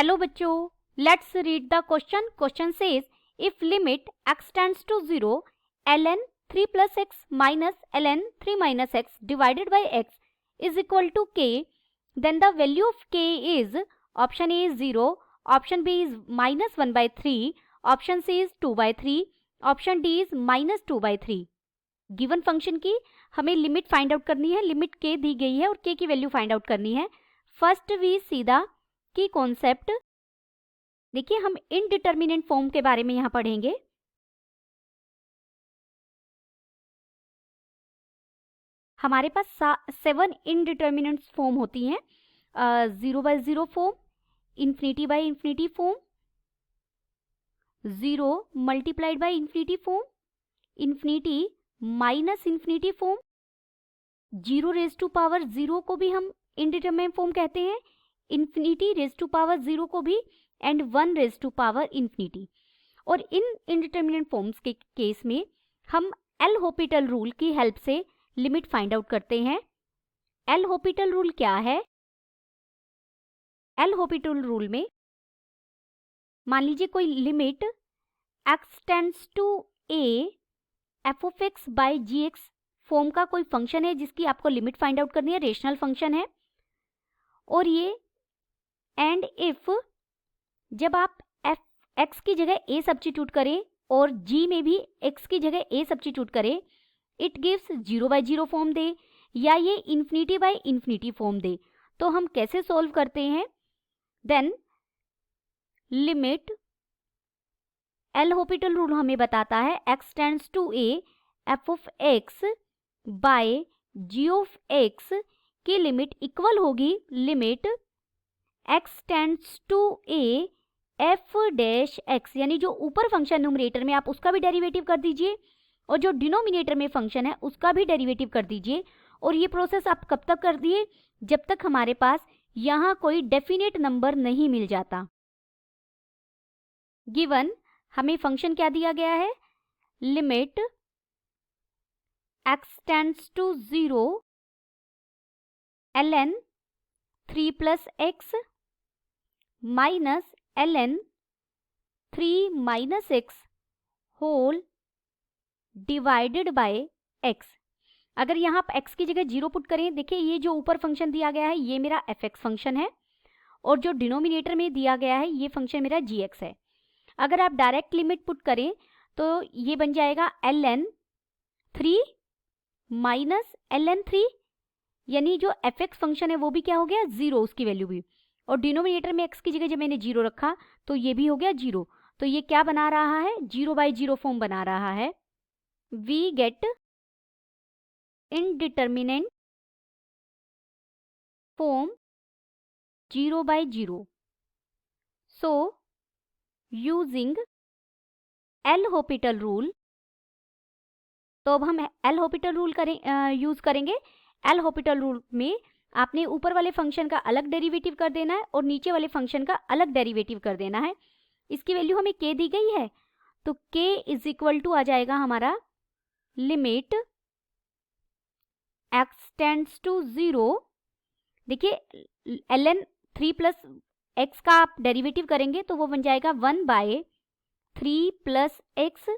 Hello बच्चों, let's read the question. Question says if limit x tends to 0 ln 3 plus x minus ln 3 minus x divided by x is equal to k, then the value of k is option A is 0, option B is minus 1 by 3, option C is 2 by 3, option D is minus 2 by 3. Given function की हमें limit find out करनी है. Limit k दी गई है और k की value find out करनी है. फर्स्ट वी सीधा की कॉन्सेप्ट. देखिए, हम इनडिटर्मिनेंट फॉर्म के बारे में यहां पढ़ेंगे. हमारे पास 7 इनडिटर्मिनेंट फॉर्म होती हैं. 0/0 form, infinity by infinity form, 0 multiplied by infinity form, infinity minus infinity form, 0 raise to power 0 को भी हम इनडिटर्मिनेंट फॉर्म कहते हैं, इन्फिनिटी रेज टू पावर 0 को भी, and 1 raise to power infinity. और इन इनडिटर्मिनेंट फॉर्म्स के केस में हम एल हॉपिटल रूल की हेल्प से लिमिट फाइंड आउट करते हैं. एल हॉपिटल रूल क्या है? एल हॉपिटल रूल में मान लीजिए कोई limit x tends to a f of x by gx form का कोई फंक्शन है जिसकी आपको लिमिट फाइंड आउट करनी है. रेशनल फंक्शन है. और ये एंड इफ जब आप x की जगह a सब्स्टिट्यूट करें और g में भी x की जगह a सब्स्टिट्यूट करें, इट गिव्स 0/0 फॉर्म दे या ये इन्फिनिटी बाय इन्फिनिटी फॉर्म दे. तो हम कैसे सॉल्व करते हैं? Then limit L'Hopital rule हमें बताता है x tends to a f of x by g of x की लिमिट इक्वल होगी limit x tends to a f dash x, यानी जो ऊपर फंक्शन न्यूमरेटर में आप उसका भी डेरिवेटिव कर दीजिए और जो डिनोमिनेटर में फंक्शन है उसका भी डेरिवेटिव कर दीजिए. और ये प्रोसेस आप कब तक कर दिए? जब तक हमारे पास यहाँ कोई डेफिनेट नंबर नहीं मिल जाता. गिवन हमें फंक्शन क्या दिया गया है? Limit x tends to 0 ln 3 plus x minus ln 3 minus x whole divided by x. अगर यहाँ आप x की जगह 0 पुट करें, देखिए ये जो ऊपर फंक्शन दिया गया है ये मेरा fx फंक्शन है और जो डिनोमिनेटर में दिया गया है ये फंक्शन मेरा gx है. अगर आप डायरेक्ट लिमिट पुट करें तो ये बन जाएगा ln 3 माइनस ln 3, यानी जो fx फंक्शन है वो भी क्या हो गया? 0, उसकी वैल्यू भी. और डिनोमिनेटर में x की जगह जब मैंने 0 रखा तो ये भी हो गया 0. तो ये क्या बना रहा है? 0/0 फॉर्म बना रहा है. We get indeterminate form 0/0. So using L Hospital rule, तो अब हम L Hospital रूल यूज करेंगे. L Hospital रूल में आपने ऊपर वाले फंक्शन का अलग डेरिवेटिव कर देना है और नीचे वाले फंक्शन का अलग डेरिवेटिव कर देना है. इसकी वैल्यू हमें k दी गई है तो k इज इक्वल टू आ जाएगा हमारा लिमिट x टेंड्स टू 0. देखिए ln 3 प्लस x का आप डेरिवेटिव करेंगे तो वो बन जाएगा 1/3 प्लस x,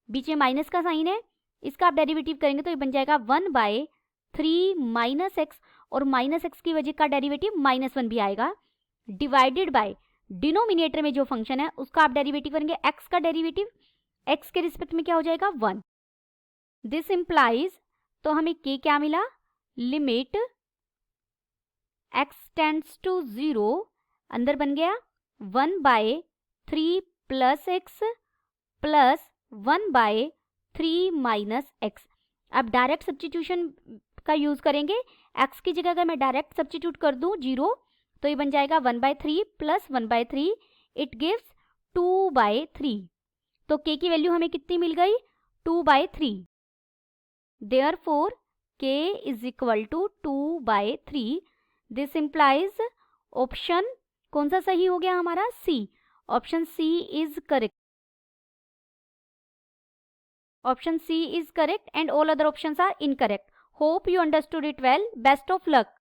बीच में माइनस का साइन है, इसका आप डेरिवेटिव करेंगे तो ये बन जाएगा 1/3 माइनस x, और माइनस x की वजह का डेरिवेटिव -1 भी आएगा, डिवाइडेड बाय डिनोमिनेटर में जो फंक्शन है उसका आप डेरिवेटिव करेंगे. x का डेरिवेटिव x के रिस्पेक्ट में क्या हो जाएगा? 1. दिस इम्प्लाइज, तो हमें k क्या मिला? लिमिट x टेंड्स टू 0 अंदर बन गया 1/3 plus x plus 1/3 minus x. अब डायरेक्ट सब्स्टिट्यूशन का यूज करेंगे. x की जगह अगर मैं डायरेक्ट सब्स्टिट्यूट कर दूं 0 तो ये बन जाएगा 1/3 प्लस 1/3, इट गिव्स 2/3. तो k की वैल्यू हमें कितनी मिल गई? 2/3. Therefore k is equal to 2/3. This implies option कौन सा सही हो गया हमारा? C. Option C is correct. Option C is correct and all other options are incorrect. Hope you understood it well. Best of luck.